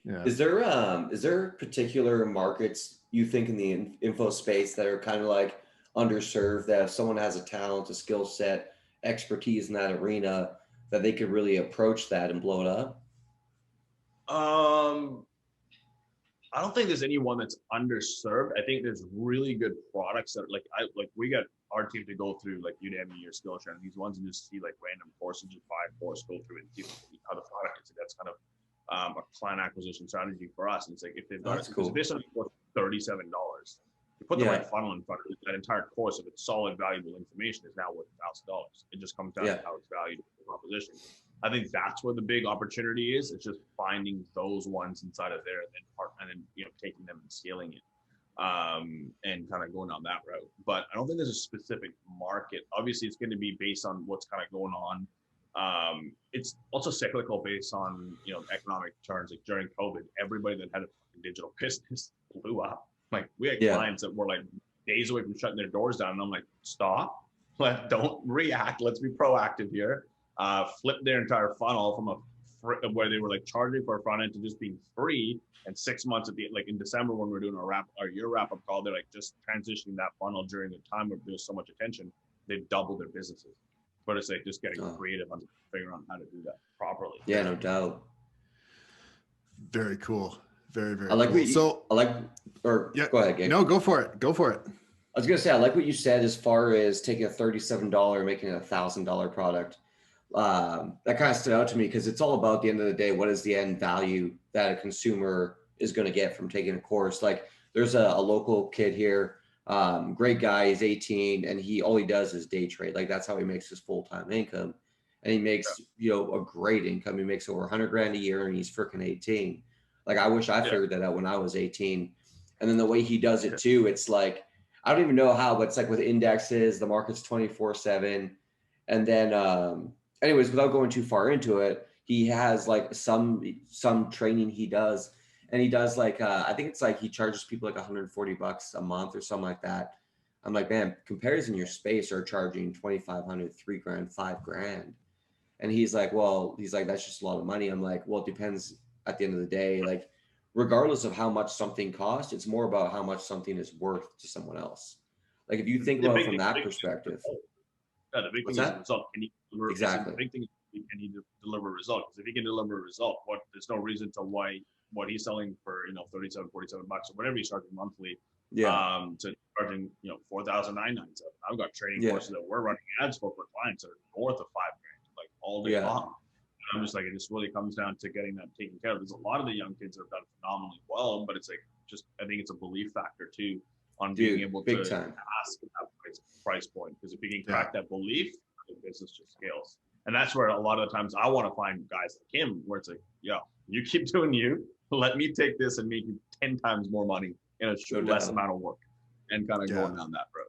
Yeah. Is there particular markets you think in the info space that are kind of like underserved, that if someone has a talent, a skill set, expertise in that arena, that they could really approach that and blow it up? Um, I don't think there's anyone that's underserved. I think there's really good products that we got our team to go through like Udemy or Skillshare and these ones and just see like random courses, just buy a course, go through it and see how the product is. That's kind of a client acquisition strategy for us. And it's like if they've got That's cool. if they're selling for $37, you put the right funnel in front of it, that entire course, if it's solid, valuable information, is now worth $1,000. It just comes down to how it's valued in the proposition. I think that's where the big opportunity is. It's just finding those ones inside of there, and then taking them and scaling it, and kind of going down that route. But I don't think there's a specific market. Obviously, it's going to be based on what's kind of going on. It's also cyclical based on economic terms. Like during COVID, everybody that had a digital business blew up. Like we had clients that were like days away from shutting their doors down, and I'm like, stop, don't react. Let's be proactive here. Flip their entire funnel from where they were like charging for a front end to just being free. And 6 months in December when we're doing our year wrap up call, they're like just transitioning that funnel during the time where there's so much attention. They've doubled their businesses, but it's like just getting creative on figuring out how to do that properly. Yeah, no doubt. Very cool. Very, very I like cool. go ahead, Gabe. No, go for it. I was gonna say, I like what you said as far as taking a $37 and making it $1,000 product. That kind of stood out to me because it's all about, the end of the day, what is the end value that a consumer is going to get from taking a course. Like there's a local kid here, great guy, he's 18, and all he does is day trade. Like that's how he makes his full-time income, and he makes a great income. He makes over 100 grand a year, and he's freaking 18. Like I wish I figured that out when I was 18. And then the way he does it too, it's like, I don't even know how, but it's like with indexes, the market's 24/7. And then anyways, without going too far into it, he has like some training he does, and he does like I think it's like he charges people like $140 a month or something like that. I'm like, man, competitors in your space are charging 2,500, 3 grand, 5 grand, and he's like, that's just a lot of money. I'm like, well, it depends at the end of the day. Like, regardless of how much something costs, it's more about how much something is worth to someone else. Like if you think about it from that perspective. The big thing is result. Can you deliver? Exactly. The big thing is, can he deliver a result? Because if he can deliver a result, there's no reason to why what he's selling for $37, $47 or whatever he's charging monthly, to charging $4,997. I've got training courses that we're running ads for clients that are north of $5 grand, like all day long. And I'm just like, it just really comes down to getting that taken care of. There's a lot of the young kids that have done phenomenally well, but it's like I think it's a belief factor too, on being able to ask that price point. Because if you can crack that belief, the business just scales. And that's where a lot of the times I want to find guys like him, where it's like, yo, you keep doing you, let me take this and make you 10 times more money in a less amount of work, and kind of going down that road.